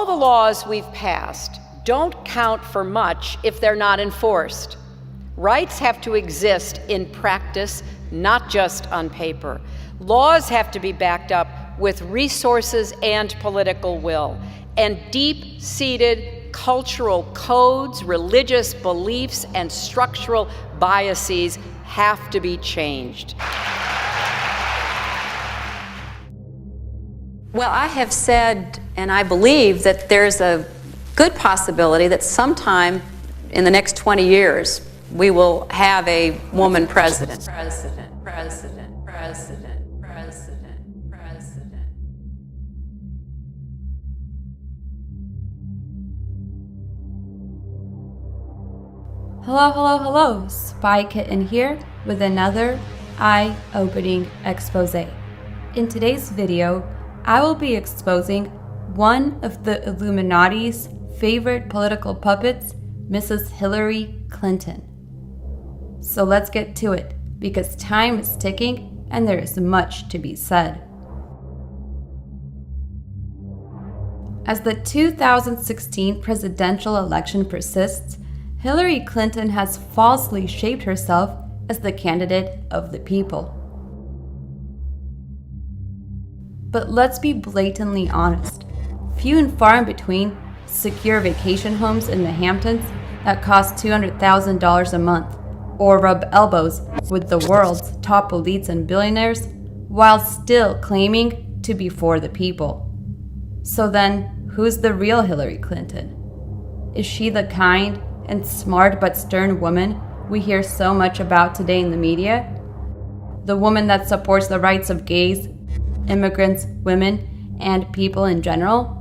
All the laws we've passed don't count for much if they're not enforced. Rights have to exist in practice, not just on paper. Laws have to be backed up with resources and political will, and deep-seated cultural codes, religious beliefs, and structural biases have to be changed. Well, I have said, and I believe, that there's a good possibility that sometime in the next 20 years, we will have a woman president. Hello, Spy Kitten here with another eye-opening expose. In today's video, I will be exposing one of the Illuminati's favorite political puppets, Mrs. Hillary Clinton. So let's get to it, because time is ticking and there is much to be said. As the 2016 presidential election persists, Hillary Clinton has falsely shaped herself as the candidate of the people. But let's be blatantly honest. Few and far in between secure vacation homes in the Hamptons that cost $200,000 a month, or rub elbows with the world's top elites and billionaires while still claiming to be for the people. So then, who's the real Hillary Clinton? Is she the kind and smart but stern woman we hear so much about today in the media? The woman that supports the rights of gays, immigrants, women, and people in general?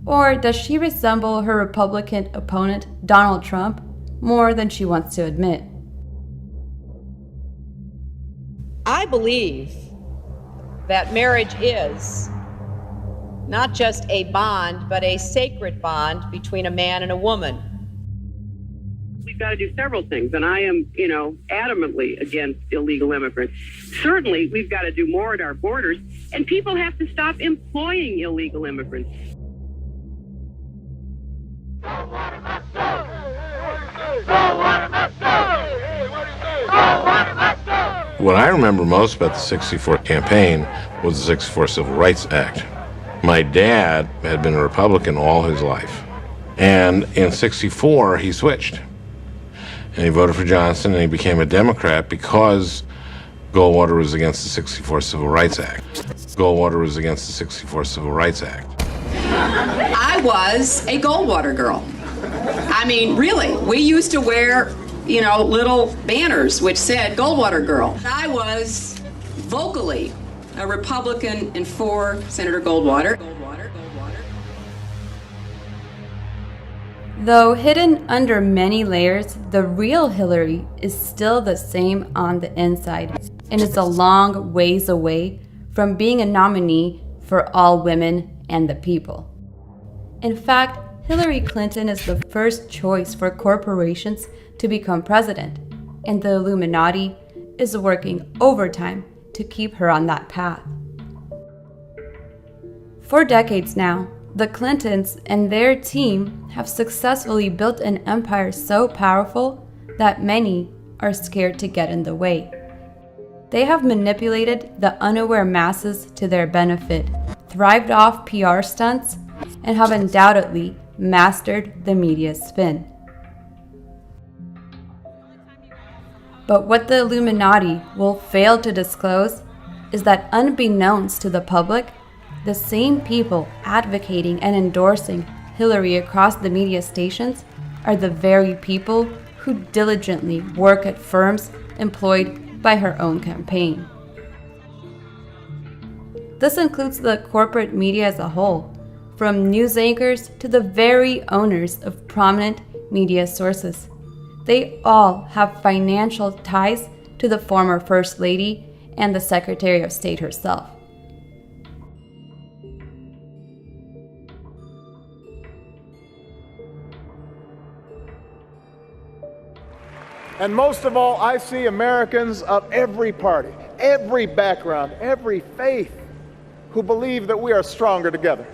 Or does she resemble her Republican opponent, Donald Trump, more than she wants to admit? I believe that marriage is not just a bond, but a sacred bond between a man and a woman. We've got to do several things, and I am, adamantly against illegal immigrants. Certainly, we've got to do more at our borders, and people have to stop employing illegal immigrants. What I remember most about the 64 campaign was the 64 Civil Rights Act. My dad had been a Republican all his life, and in 64 he switched. And he voted for Johnson, and he became a Democrat because Goldwater was against the 64 Civil Rights Act. Goldwater was against the 64 Civil Rights Act. I was a Goldwater girl. I mean, really, we used to wear, little banners which said Goldwater girl. I was vocally a Republican and for Senator Goldwater. Though hidden under many layers, the real Hillary is still the same on the inside and is a long ways away from being a nominee for all women and the people. In fact, Hillary Clinton is the first choice for corporations to become president, and the Illuminati is working overtime to keep her on that path. For decades now, the Clintons and their team have successfully built an empire so powerful that many are scared to get in the way. They have manipulated the unaware masses to their benefit, thrived off PR stunts, and have undoubtedly mastered the media spin. But what the Illuminati will fail to disclose is that, unbeknownst to the public, the same people advocating and endorsing Hillary across the media stations are the very people who diligently work at firms employed by her own campaign. This includes the corporate media as a whole, from news anchors to the very owners of prominent media sources. They all have financial ties to the former First Lady and the Secretary of State herself. And most of all, I see Americans of every party, every background, every faith, who believe that we are stronger together.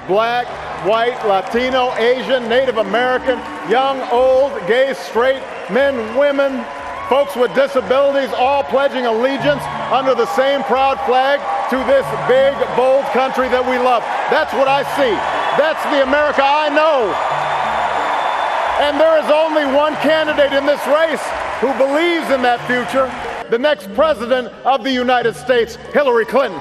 black, white, Latino, Asian, Native American, young, old, gay, straight, men, women, folks with disabilities, all pledging allegiance under the same proud flag to this big, bold country that we love. That's what I see. That's the America I know. And there is only one candidate in this race who believes in that future, the next president of the United States, Hillary Clinton.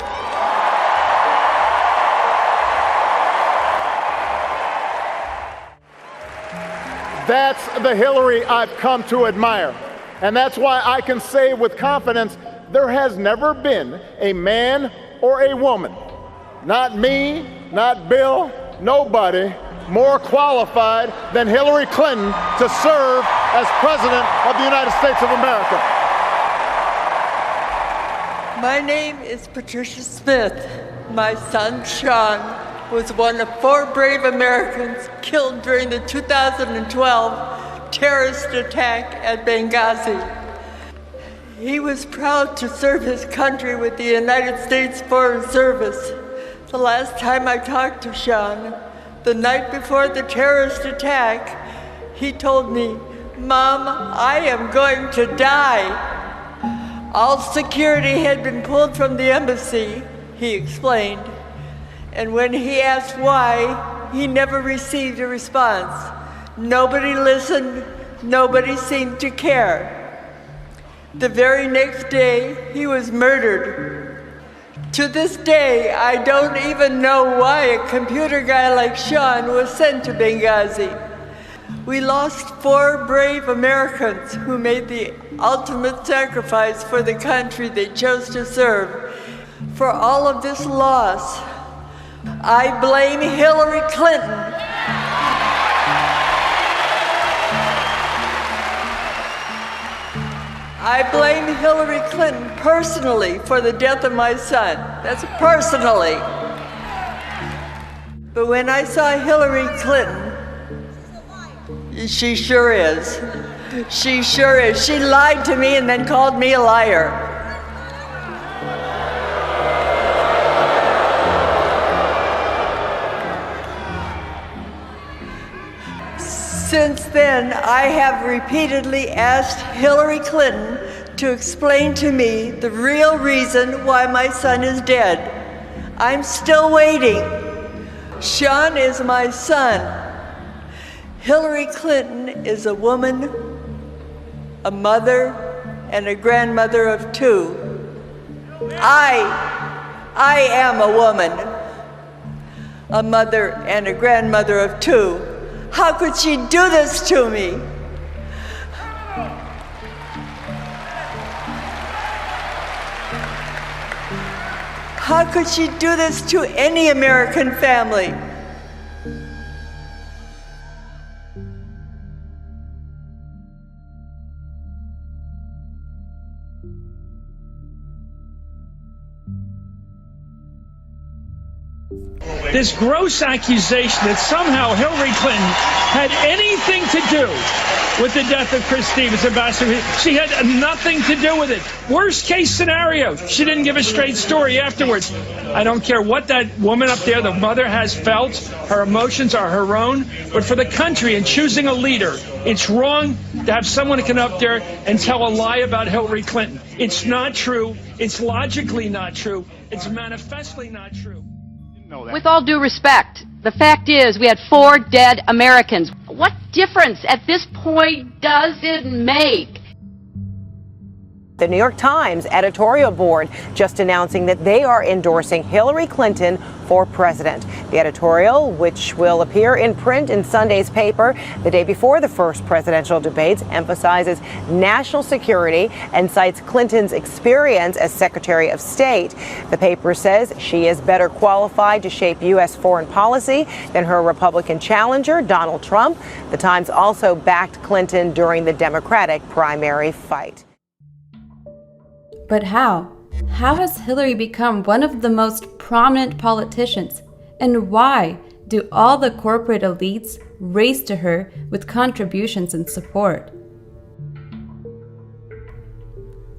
That's the Hillary I've come to admire. And that's why I can say with confidence, there has never been a man or a woman, not me, not Bill, nobody, more qualified than Hillary Clinton to serve as President of the United States of America. My name is Patricia Smith. My son, Sean, was one of 4 brave Americans killed during the 2012 terrorist attack at Benghazi. He was proud to serve his country with the United States Foreign Service. The last time I talked to Sean, the night before the terrorist attack, he told me, "Mom, I am going to die." All security had been pulled from the embassy, he explained. And when he asked why, he never received a response. Nobody listened, nobody seemed to care. The very next day, he was murdered. To this day, I don't even know why a computer guy like Sean was sent to Benghazi. We lost 4 brave Americans who made the ultimate sacrifice for the country they chose to serve. For all of this loss, I blame Hillary Clinton. I blame Hillary Clinton personally for the death of my son. That's personally. But when I saw Hillary Clinton, she sure is. She sure is. She lied to me and then called me a liar. Since then, I have repeatedly asked Hillary Clinton to explain to me the real reason why my son is dead. I'm still waiting. Sean is my son. Hillary Clinton is a woman, a mother, and a grandmother of 2. I am a woman, a mother, and a grandmother of 2. How could she do this to me? How could she do this to any American family? This gross accusation that somehow Hillary Clinton had anything to do with the death of Chris Stevens, Ambassador. She had nothing to do with it. Worst case scenario, she didn't give a straight story afterwards. I don't care what that woman up there, the mother, has felt. Her emotions are her own. But for the country and choosing a leader, it's wrong to have someone come up there and tell a lie about Hillary Clinton. It's not true. It's logically not true. It's manifestly not true. With all due respect, the fact is we had 4 dead Americans. What difference at this point does it make? The New York Times editorial board just announcing that they are endorsing Hillary Clinton for president. The editorial, which will appear in print in Sunday's paper the day before the first presidential debates, emphasizes national security and cites Clinton's experience as Secretary of State. The paper says she is better qualified to shape U.S. foreign policy than her Republican challenger, Donald Trump. The Times also backed Clinton during the Democratic primary fight. But how? How has Hillary become one of the most prominent politicians? And why do all the corporate elites race to her with contributions and support?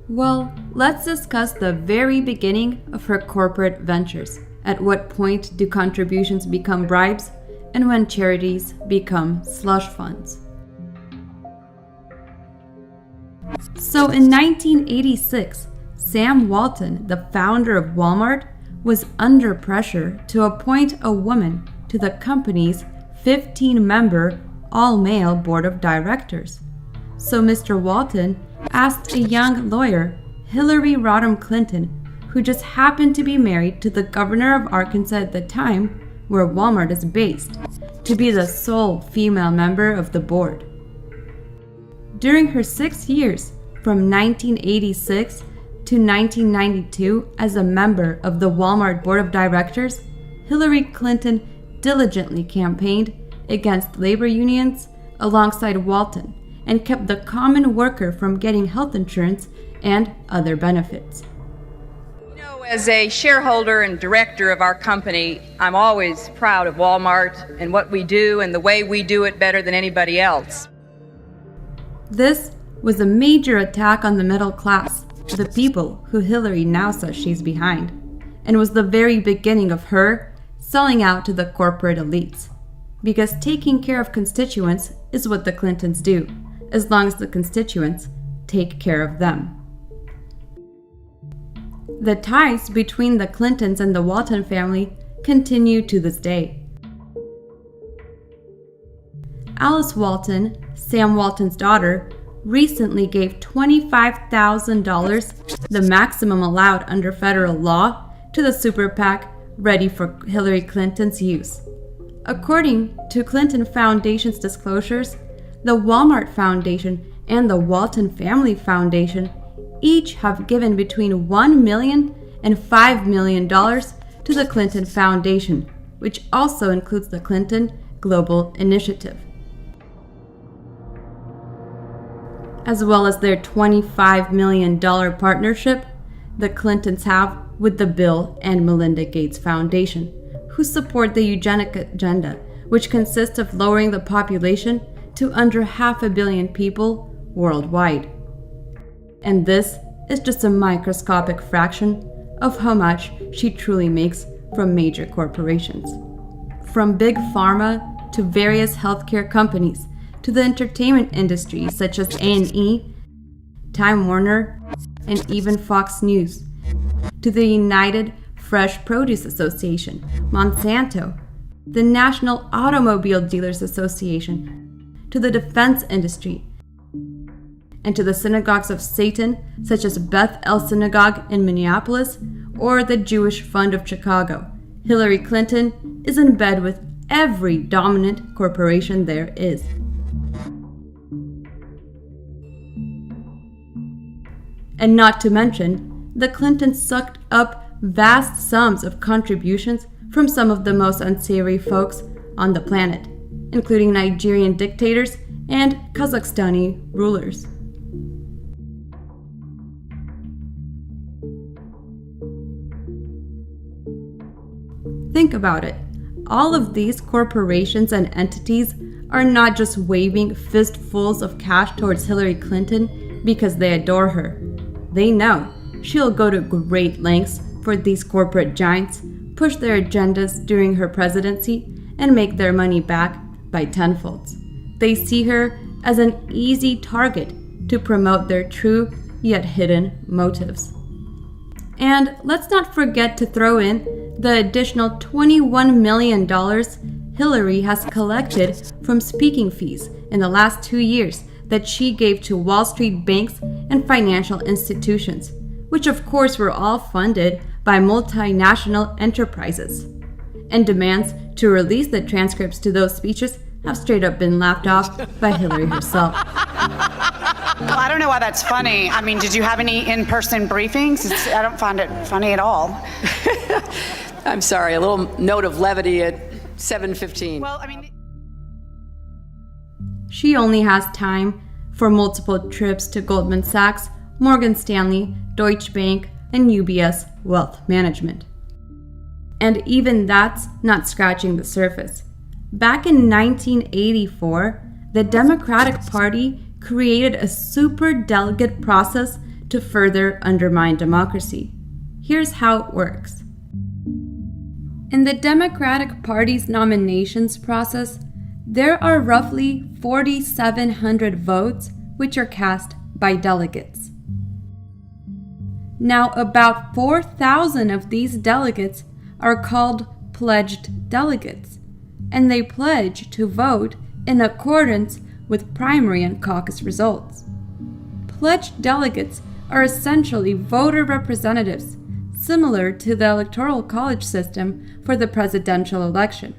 Well, let's discuss the very beginning of her corporate ventures At what point do contributions become bribes, and when charities become slush funds? So in 1986, Sam Walton, the founder of Walmart, was under pressure to appoint a woman to the company's 15-member, all-male board of directors. So Mr. Walton asked a young lawyer, Hillary Rodham Clinton, who just happened to be married to the governor of Arkansas at the time, where Walmart is based, to be the sole female member of the board. During her 6 years, from 1986 to 1992 as a member of the Walmart board of directors, Hillary Clinton diligently campaigned against labor unions alongside Walton and kept the common worker from getting health insurance and other benefits. As a shareholder and director of our company, I'm always proud of Walmart and what we do and the way we do it better than anybody else. This was a major attack on the middle class, the people who Hillary now says she's behind, and was the very beginning of her selling out to the corporate elites. Because taking care of constituents is what the Clintons do, as long as the constituents take care of them. The ties between the Clintons and the Walton family continue to this day. Alice Walton, Sam Walton's daughter, recently gave $25,000, the maximum allowed under federal law, to the super PAC ready for Hillary Clinton's use. According to Clinton Foundation's disclosures, the Walmart Foundation and the Walton Family Foundation each have given between $1 million and $5 million to the Clinton Foundation, which also includes the Clinton Global Initiative, as well as their $25 million partnership the Clintons have with the Bill and Melinda Gates Foundation, who support the eugenic agenda, which consists of lowering the population to under 500 million people worldwide. And this is just a microscopic fraction of how much she truly makes from major corporations. From big pharma to various healthcare companies to the entertainment industry such as A&E, Time Warner, and even Fox News, to the United Fresh Produce Association, Monsanto, the National Automobile Dealers Association, to the defense industry, and to the synagogues of Satan, such as Beth El Synagogue in Minneapolis or the Jewish Fund of Chicago. Hillary Clinton is in bed with every dominant corporation there is. And not to mention, the Clintons sucked up vast sums of contributions from some of the most unsavory folks on the planet, including Nigerian dictators and Kazakhstani rulers. Think about it. All of these corporations and entities are not just waving fistfuls of cash towards Hillary Clinton because they adore her. They know she'll go to great lengths for these corporate giants, push their agendas during her presidency, and make their money back by tenfolds. They see her as an easy target to promote their true yet hidden motives. And let's not forget to throw in the additional $21 million Hillary has collected from speaking fees in the last 2 years that she gave to Wall Street banks and financial institutions, which of course were all funded by multinational enterprises. And demands to release the transcripts to those speeches have straight up been laughed off by Hillary herself. Well, I don't know why that's funny. I mean, did you have any in-person briefings? I don't find it funny at all. I'm sorry, a little note of levity at 7:15. Well, I mean, she only has time for multiple trips to Goldman Sachs, Morgan Stanley, Deutsche Bank, and UBS Wealth Management. And even that's not scratching the surface. Back in 1984, the Democratic Party created a superdelegate process to further undermine democracy. Here's how it works. In the Democratic Party's nominations process, there are roughly 4,700 votes which are cast by delegates. Now, about 4,000 of these delegates are called pledged delegates, and they pledge to vote in accordance with primary and caucus results. Pledged delegates are essentially voter representatives, similar to the Electoral College system for the presidential election.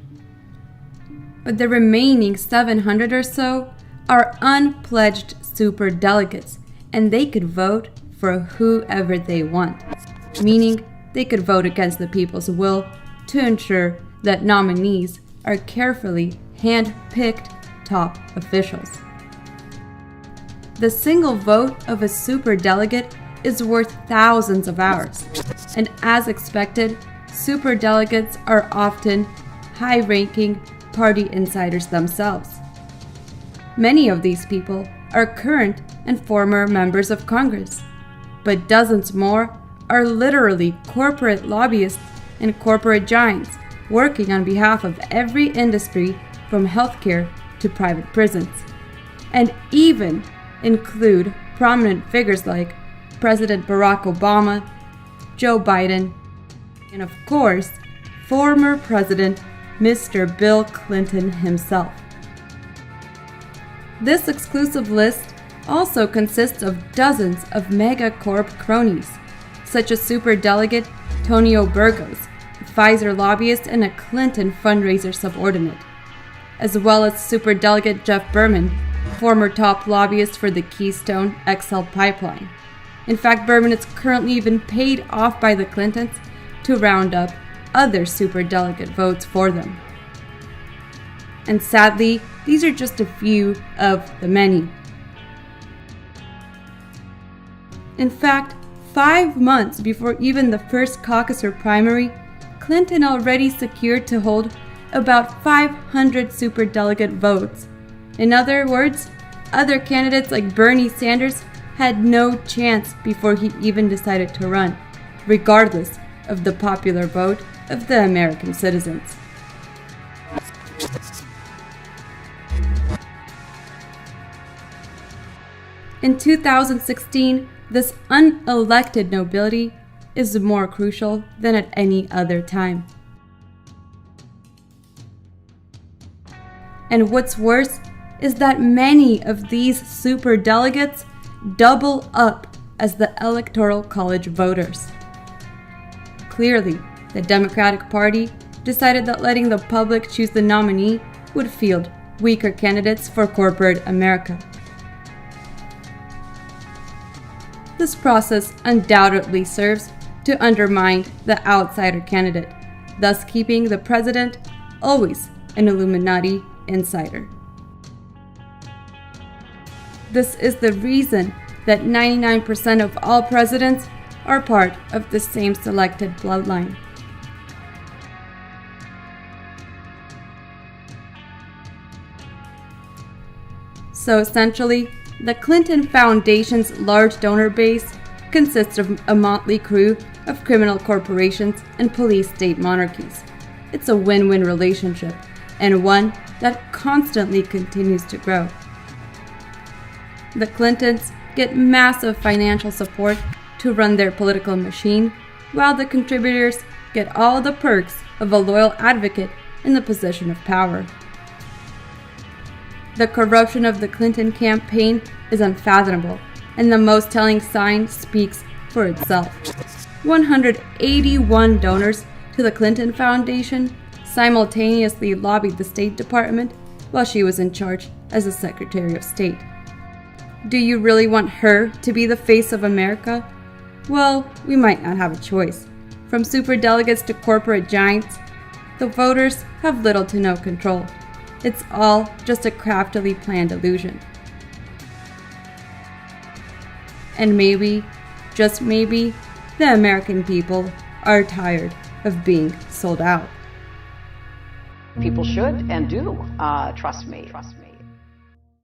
But the remaining 700 or so are unpledged superdelegates, and they could vote for whoever they want, meaning they could vote against the people's will to ensure that nominees are carefully hand-picked top officials. The single vote of a superdelegate is worth thousands of hours, and as expected, superdelegates are often high-ranking party insiders themselves. Many of these people are current and former members of Congress, but dozens more are literally corporate lobbyists and corporate giants working on behalf of every industry from healthcare to private prisons, and even include prominent figures like President Barack Obama, Joe Biden, and of course, former President Mr. Bill Clinton himself. This exclusive list also consists of dozens of megacorp cronies, such as superdelegate Tonio Burgos, a Pfizer lobbyist and a Clinton fundraiser subordinate, as well as superdelegate Jeff Berman, former top lobbyist for the Keystone XL pipeline. In fact, Berman is currently even paid off by the Clintons to round up other superdelegate votes for them. And sadly, these are just a few of the many. In fact, 5 months before even the first caucus or primary, Clinton already secured to hold about 500 superdelegate votes. In other words, other candidates like Bernie Sanders had no chance before he even decided to run, regardless of the popular vote of the American citizens. In 2016, this unelected nobility is more crucial than at any other time. And what's worse is that many of these superdelegates double up as the Electoral College voters. Clearly, the Democratic Party decided that letting the public choose the nominee would field weaker candidates for corporate America. This process undoubtedly serves to undermine the outsider candidate, thus keeping the president always an Illuminati insider. This is the reason that 99% of all presidents are part of the same selected bloodline. So essentially, the Clinton Foundation's large donor base consists of a motley crew of criminal corporations and police state monarchies. It's a win-win relationship, and one that constantly continues to grow. The Clintons get massive financial support to run their political machine, while the contributors get all the perks of a loyal advocate in the position of power. The corruption of the Clinton campaign is unfathomable, and the most telling sign speaks for itself. 181 donors to the Clinton Foundation simultaneously lobbied the State Department while she was in charge as the Secretary of State. Do you really want her to be the face of America? Well, we might not have a choice. From superdelegates to corporate giants, the voters have little to no control. It's all just a craftily planned illusion. And maybe, just maybe, the American people are tired of being sold out. People should and do trust me.